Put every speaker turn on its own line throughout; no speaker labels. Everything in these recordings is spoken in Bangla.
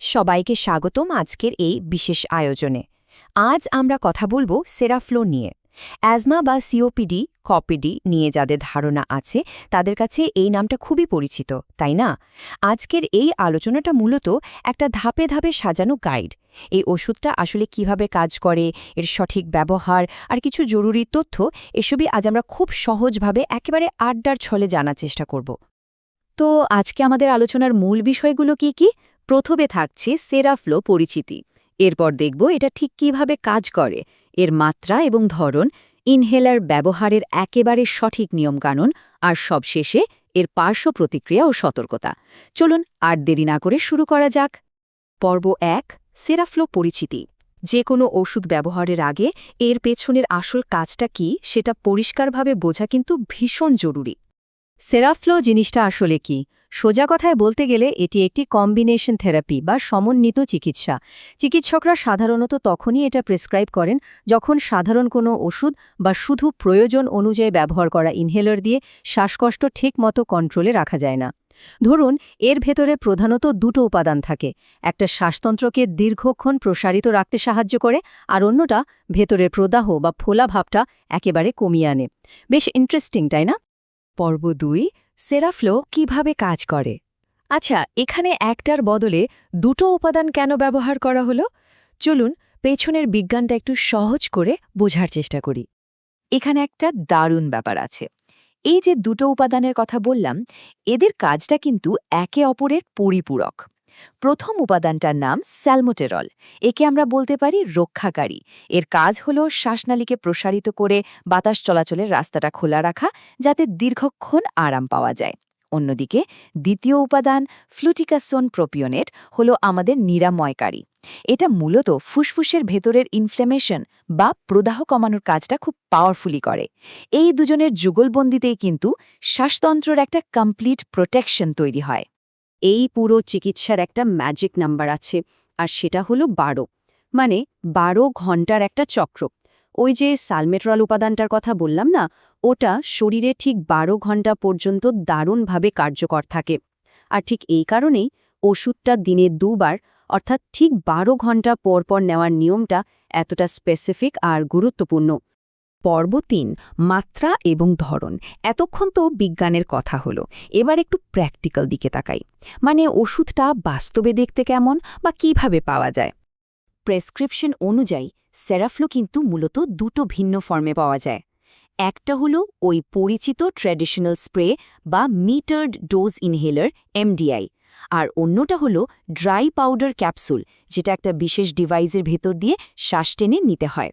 সবাইকে স্বাগতম আজকের এই বিশেষ আয়োজনে। আজ আমরা কথা বলবো সেরাফ্লো নিয়ে। অ্যাজমা বা সিওপিডি, কপিডি নিয়ে যাদের ধারণা আছে তাদের কাছে এই নামটা খুবই পরিচিত, তাই না? আজকের এই আলোচনাটা মূলত একটা ধাপে ধাপে সাজানো গাইড। এই ওষুধটা আসলে কিভাবে কাজ করে, এর সঠিক ব্যবহার আর কিছু জরুরি তথ্য, এসবই আজ আমরা খুব সহজভাবে একেবারে আড্ডার ছলে জানার চেষ্টা করব। তো আজকে আমাদের আলোচনার মূল বিষয়গুলো কি কি? প্রথমে থাকছে সেরাফ্লো পরিচিতি, এরপর দেখব এটা ঠিক কিভাবে কাজ করে, এর মাত্রা এবং ধরন, ইনহেলার ব্যবহারের একেবারে সঠিক নিয়মকানুন, আর সবশেষে এর পার্শ্ব প্রতিক্রিয়া ও সতর্কতা। চলুন আর দেরি না করে শুরু করা যাক। পর্ব ১, সেরাফ্লো পরিচিতি। যে কোনো ওষুধ ব্যবহারের আগে এর পেছনের আসল কাজটা কি সেটা পরিষ্কারভাবে বোঝা কিন্তু ভীষণ জরুরি। সেরাফ্লো জিনিসটা আসলে কি? সোজা কথায় বলতে গেলে এটি একটি কম্বিনেশন থেরাপি বা সমন্বিত চিকিৎসা। চিকিৎসকরা সাধারণত তখনই এটা প্রেসক্রাইব করেন যখন সাধারণ কোনো ওষুধ বা শুধু প্রয়োজন অনুযায়ী ব্যবহার করা ইনহেলার দিয়ে শ্বাসকষ্ট ঠিকমতো কন্ট্রোলে রাখা যায় না। ধরুন, এর ভেতরে প্রধানত দুটো উপাদান থাকে, একটা শ্বাসতন্ত্রকে দীর্ঘক্ষণ প্রসারিত রাখতে সাহায্য করে, আর অন্যটা ভেতরের প্রদাহ বা ফোলা ভাবটা একেবারে কমিয়ে আনে। বেশ ইন্টারেস্টিং, তাই না? পর্ব ২, সেরাফ্লো কিভাবে কাজ করে। আচ্ছা, এখানে একটার বদলে দুটো উপাদান কেন ব্যবহার করা হলো? চলুন পেছনের বিজ্ঞানটা একটু সহজ করে বোঝার চেষ্টা করি। এখানে একটা দারুণ ব্যাপার আছে। এই যে দুটো উপাদানের কথা বললাম, এদের কাজটা কিন্তু একে অপরের পরিপূরক। প্রথম উপাদানটার নাম স্যালমোটেরল। একে আমরা বলতে পারি রক্ষাকারী। এর কাজ হল শ্বাসনালীকে প্রসারিত করে বাতাস চলাচলের রাস্তাটা খোলা রাখা, যাতে দীর্ঘক্ষণ আরাম পাওয়া যায়। অন্যদিকে দ্বিতীয় উপাদান ফ্লুটিকাসোন প্রোপিওনেট হল আমাদের নিরাময়কারী। এটা মূলত ফুসফুসের ভেতরের ইনফ্ল্যামেশন বা প্রদাহ কমানোর কাজটা খুব পাওয়ারফুলি করে। এই দুজনের যুগলবন্দিতেই কিন্তু শ্বাসতন্ত্রের একটা কমপ্লিট প্রোটেকশন তৈরি হয়। এই পুরো চিকিৎসার একটা ম্যাজিক নাম্বার আছে, আর সেটা হলো ১২। মানে ১২ ঘন্টার একটা চক্র। ওই যে সালমেট্রল উপাদানটার কথা বললাম না, ওটা শরীরে ঠিক ১২ ঘন্টা পর্যন্ত দারুণভাবে কার্যকর থাকে। আর ঠিক এই কারণেই ওষুধটা দিনে ২ বার, অর্থাৎ ঠিক ১২ ঘন্টা পর পর নেওয়ার নিয়মটা এতটা স্পেসিফিক আর গুরুত্বপূর্ণ। পর্ব ৩, মাত্রা এবং ধরন। এতক্ষণ তো বিজ্ঞানের কথা হলো, এবার একটু প্র্যাকটিক্যাল দিকে তাকাই। মানে ওষুধটা বাস্তবে দেখতে কেমন বা কিভাবে পাওয়া যায়। প্রেসক্রিপশন অনুযায়ী সেরাফ্লো কিন্তু মূলত দুটো ভিন্ন ফর্মে পাওয়া যায়। একটা হলো ওই পরিচিত ট্র্যাডিশনাল স্প্রে বা মিটার্ড ডোজ ইনহেলার এমডিআই, আর অন্যটা হলো ড্রাই পাউডার ক্যাপসুল, যেটা একটা বিশেষ ডিভাইসের ভেতর দিয়ে শ্বাস টেনে নিতে হয়।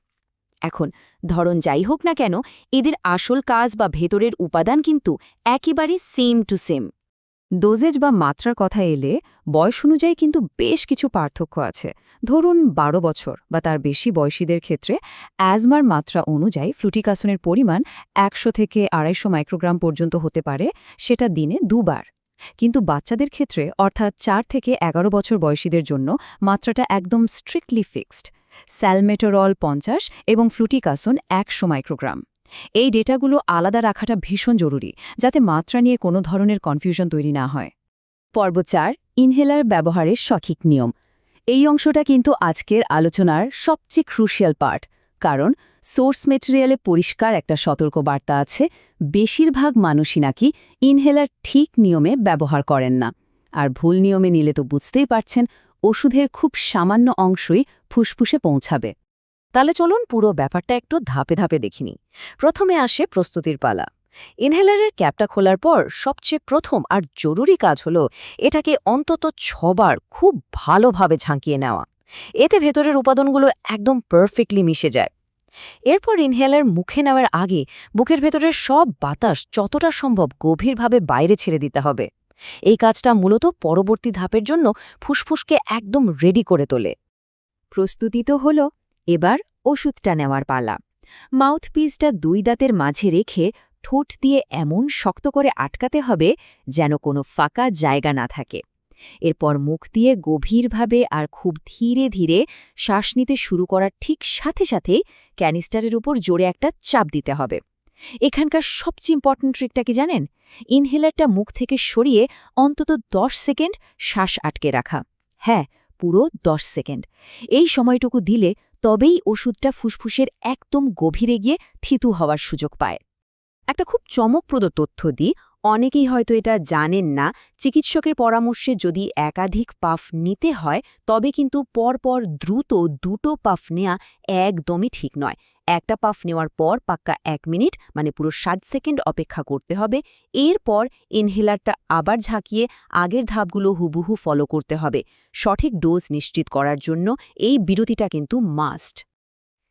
এখন ধরন যাই হোক না কেন, এদের আসল কাজ বা ভেতরের উপাদান কিন্তু একেবারে সেম টু সেম। ডোজেজ বা মাত্রার কথা এলে বয়স অনুযায়ী কিন্তু বেশ কিছু পার্থক্য আছে। ধরুন ১২ বছর বা তার বেশি বয়সীদের ক্ষেত্রে অ্যাজমার মাত্রা অনুযায়ী ফ্লুটিকাসনের পরিমাণ ১০০ থেকে ২৫০ মাইক্রোগ্রাম পর্যন্ত হতে পারে, সেটা দিনে ২ বার। কিন্তু বাচ্চাদের ক্ষেত্রে, অর্থাৎ ৪ থেকে ১১ বছর বয়সীদের জন্য মাত্রাটা একদম স্ট্রিক্টলি ফিক্সড। স্যালমেটোরল ৫০ এবং ফ্লুটিকাসন ১০০ মাইক্রোগ্রাম। এই ডেটাগুলো আলাদা রাখাটা ভীষণ জরুরি, যাতে মাত্রা নিয়ে কোনো ধরনের কনফিউশন তৈরি না হয়। পর্ব ৪, ইনহেলার ব্যবহারের সঠিক নিয়ম। এই অংশটা কিন্তু আজকের আলোচনার সবচেয়ে ক্রুশিয়াল পার্ট, কারণ সোর্স মেটেরিয়ালে পরিষ্কার একটা সতর্কবার্তা আছে। বেশিরভাগ মানুষই নাকি ইনহেলার ঠিক নিয়মে ব্যবহার করেন না। আর ভুল নিয়মে নিলে তো বুঝতেই পারছেন, ওষুধের খুব সামান্য অংশই ফুসফুসে পৌঁছাবে। তাহলে চলুন পুরো ব্যাপারটা একটু ধাপে ধাপে দেখিনি। প্রথমে আসে প্রস্তুতির পালা। ইনহেলারের ক্যাপটা খোলার পর সবচেয়ে প্রথম আর জরুরি কাজ হলো এটাকে অন্তত ৬ বার খুব ভালোভাবে ঝাঁকিয়ে নেওয়া। এতে ভেতরের উপাদানগুলো একদম পারফেক্টলি মিশে যায়। এরপর ইনহেলার মুখে নেওয়ার আগে বুকের ভেতরের সব বাতাস যতটা সম্ভব গভীরভাবে বাইরে ছেড়ে দিতে হবে। এই কাজটা মূলত পরবর্তী ধাপের জন্য ফুসফুসকে একদম রেডি করে তোলে। প্রস্তুতি তো হলো, এবার ওষুধটা নেওয়ার পালা। মাউথপিসটা ২ দাঁতের মাঝে রেখে ঠোঁট দিয়ে এমন শক্ত করে আটকাতে হবে যেন কোনো ফাঁকা জায়গা না থাকে। এরপর মুখ দিয়ে গভীরভাবে আর খুব ধীরে ধীরে শ্বাস নিতে শুরু করার ঠিক সাথে সাথেই ক্যানিস্টারের উপর জোরে একটা চাপ দিতে হবে। এখানকার সবচেয়ে ইম্পর্ট্যান্ট ট্রিকটা কি জানেন? ইনহেলারটা মুখ থেকে সরিয়ে অন্তত ১০ সেকেন্ড শ্বাস আটকে রাখা। হ্যাঁ, পুরো 10 সেকেন্ড। এই সময়টুকু দিলে তবেই ওষুধটা ফুসফুসের একদম গভীরে গিয়ে থিতু হওয়ার সুযোগ পায়। একটা খুব চমকপ্রদ তথ্য দিই, অনেকেই হয়তো এটা জানেন না, চিকিৎসকের পরামর্শে যদি একাধিক পাফ নিতে হয় তবে কিন্তু পরপর দ্রুত দুটো পাফ নেওয়া একদমই ঠিক নয়। একটা পাফ নেওয়ার পর পাক্কা 1 মিনিট মানে পুরো 60 সেকেন্ড অপেক্ষা করতে হবে। এরপর ইনহেলারটা আবার ঝাঁকিয়ে আগের ধাপগুলো হুবহু ফলো করতে হবে। সঠিক ডোজ নিশ্চিত করার জন্য এই বিরতিটা কিন্তু মাস্ট।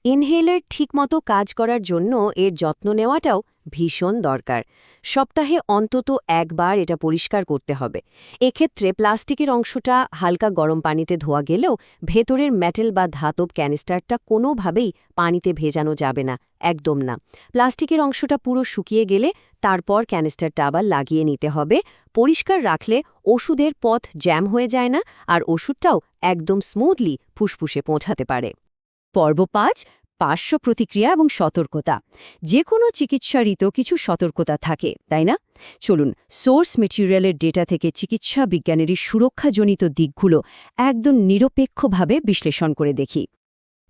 ইনহেলার ঠিকমতো কাজ করার জন্য এর যত্ন নেওয়াটাও ভীষণ দরকার। সপ্তাহে অন্তত একবার এটা পরিষ্কার করতে হবে। এক্ষেত্রে প্লাস্টিকের অংশটা হালকা গরম পানিতে ধোয়া গেলেও ভেতরের মেটাল বা ধাতব ক্যানিস্টারটা কোনোভাবেই পানিতে ভেজানো যাবে না, একদম না। প্লাস্টিকের অংশটা পুরো শুকিয়ে গেলে তারপর ক্যানিস্টারটা আবার লাগিয়ে নিতে হবে। পরিষ্কার রাখলে ওষুধের পথ জ্যাম হয়ে যায় না, আর ওষুধটাও একদম স্মুথলি ফুসফুসে পৌঁছাতে পারে। পর্ব ৫, পার্শ্ব প্রতিক্রিয়া এবং সতর্কতা। যে কোনো চিকিৎসারই তো কিছু সতর্কতা থাকে, তাই না? চলুন সোর্স মেটেরিয়ালের ডেটা থেকে চিকিৎসা বিজ্ঞানেরই সুরক্ষাজনিত দিকগুলো একদম নিরপেক্ষভাবে বিশ্লেষণ করে দেখি।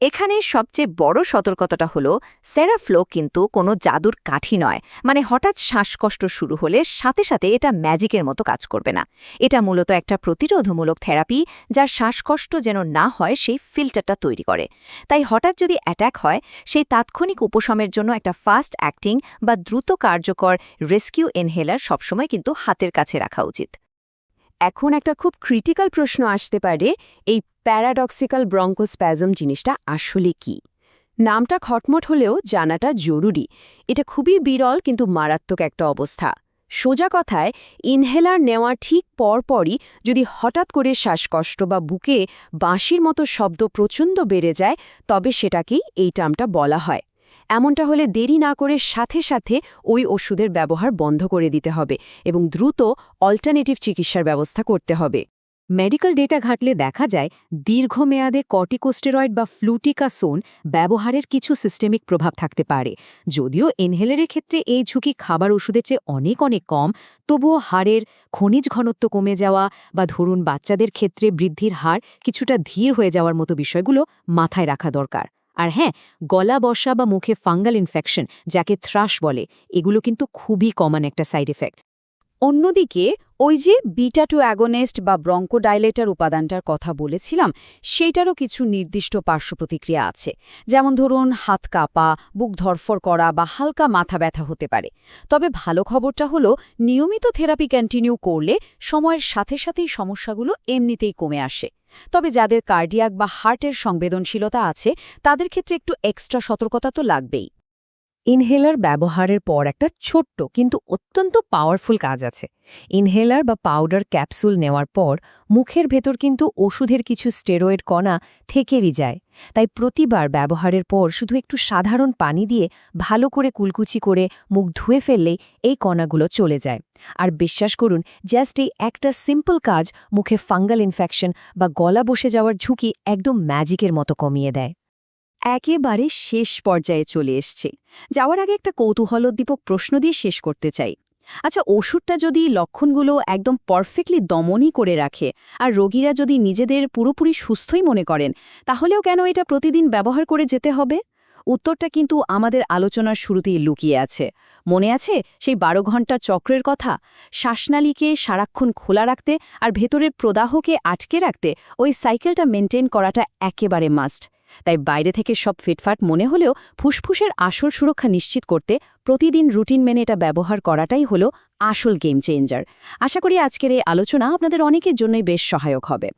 এখানে সবচেয়ে বড় সতর্কতাটা হলো সেরাফ্লো কিন্তু কোনো জাদুর কাঠি নয়। মানে হঠাৎ শ্বাসকষ্ট শুরু হলে সাথে সাথে এটা ম্যাজিকের মতো কাজ করবে না। এটা মূলত একটা প্রতিরোধমূলক থেরাপি, যার শ্বাসকষ্ট যেন না হয় সেই ফিল্টারটা তৈরি করে। তাই হঠাৎ যদি অ্যাটাক হয়, সেই তাৎক্ষণিক উপশমের জন্য একটা ফাস্ট অ্যাক্টিং বা দ্রুত কার্যকর রেস্কিউ ইনহেলার সবসময় কিন্তু হাতের কাছে রাখা উচিত। এখন একটা খুব ক্রিটিক্যাল প্রশ্ন আসতে পারে, এই প্যারাডক্সিক্যাল ব্রঙ্কোস্প্যাজম জিনিসটা আসলে কি? নামটা খটমট হলেও জানাটা জরুরি। এটা খুবই বিরল কিন্তু মারাত্মক একটা অবস্থা। সোজা কথায়, ইনহেলার নেওয়ার ঠিক পরপরই যদি হঠাৎ করে শ্বাসকষ্ট বা বুকে বাঁশির মতো শব্দ প্রচণ্ড বেড়ে যায়, তবে সেটাকেই এই টার্মটা বলা হয়। এমনটা হলে দেরি না করে সাথে সাথে ওই ওষুধের ব্যবহার বন্ধ করে দিতে হবে এবং দ্রুত অল্টারনেটিভ চিকিৎসার ব্যবস্থা করতে হবে। মেডিকেল ডেটা ঘাটলে দেখা যায় দীর্ঘমেয়াদে কর্টিকোস্টেরয়েড বা ফ্লুটিকাসোন ব্যবহারের কিছু সিস্টেমিক প্রভাব থাকতে পারে। যদিও ইনহেলারের ক্ষেত্রে এই ঝুঁকি খাবার ওষুধের চেয়ে অনেক অনেক কম, তবুও হাড়ের খনিজ ঘনত্ব কমে যাওয়া বা ধরুন বাচ্চাদের ক্ষেত্রে বৃদ্ধির হার কিছুটা ধীর হয়ে যাওয়ার মতো বিষয়গুলো মাথায় রাখা দরকার। আর হ্যাঁ, গলা বসা বা মুখে ফাঙ্গাল ইনফেকশন, যাকে থ্রাশ বলে, এগুলো কিন্তু খুবই কমন একটা সাইড এফেক্ট। অন্যদিকে ওই যে বিটা-2 অ্যাগোনিস্ট বা ব্রঙ্কোডাইলেটর উপাদানটার কথা বলেছিলাম, সেইটারও কিছু নির্দিষ্ট পার্শ্বপ্রতিক্রিয়া আছে। যেমন ধরুন হাত কাঁপা, বুক ধরফর করা বা হালকা মাথা ব্যথা হতে পারে। তবে ভালো খবরটা হলো, নিয়মিত থেরাপি কন্টিনিউ করলে সময়ের সাথে সাথেই সমস্যাগুলো এমনিতেই কমে আসে। তবে যাদের কার্ডিয়াক বা হার্টের সংবেদনশীলতা আছে, তাদের ক্ষেত্রে একটু এক্সট্রা সতর্কতা তো লাগবেই। ইনহেলার ব্যবহারের পর একটা ছোট্ট কিন্তু অত্যন্ত পাওয়ারফুল কাজ আছে। ইনহেলার বা পাউডার ক্যাপসুল নেওয়ার পর মুখের ভেতর কিন্তু ওষুধের কিছু স্টেরয়েড কণা থেকেই যায়। তাই প্রতিবার ব্যবহারের পর শুধু একটু সাধারণ পানি দিয়ে ভালো করে কুলকুচি করে মুখ ধুয়ে ফেললেই এই কণাগুলো চলে যায়। আর বিশ্বাস করুন, জাস্ট এই একটা সিম্পল কাজ মুখে ফাঙ্গাল ইনফেকশন বা গলা বসে যাওয়ার ঝুঁকি একদম ম্যাজিকের মতো কমিয়ে দেয়। একেবারে শেষ পর্যায়ে চলে এসছে। যাওয়ার আগে একটা কৌতূহলোদ্দীপক প্রশ্ন দিয়ে শেষ করতে চাই। আচ্ছা, ওষুধটা যদি লক্ষণগুলো একদম পারফেক্টলি দমনই করে রাখে আর রোগীরা যদি নিজেদের পুরোপুরি সুস্থই মনে করেন, তাহলেও কেন এটা প্রতিদিন ব্যবহার করে যেতে হবে? উত্তরটা কিন্তু আমাদের আলোচনার শুরুতেই লুকিয়ে আছে। মনে আছে সেই 12 ঘন্টার চক্রের কথা? শ্বাসনালীকে সারাক্ষণ খোলা রাখতে আর ভেতরের প্রদাহকে আটকে রাখতে ওই সাইকেলটা মেনটেন করাটা একেবারে মাস্ট। তাই বাইরে থেকে সব ফিটফাট মনে হলেও ফুসফুসের আসল সুরক্ষা নিশ্চিত করতে প্রতিদিন রুটিন মেনে এটা ব্যবহার করাটাই হলো আসল গেম চেঞ্জার। আশা করি আজকের এই আলোচনা আপনাদের অনেকের জন্যই বেশ সহায়ক হবে।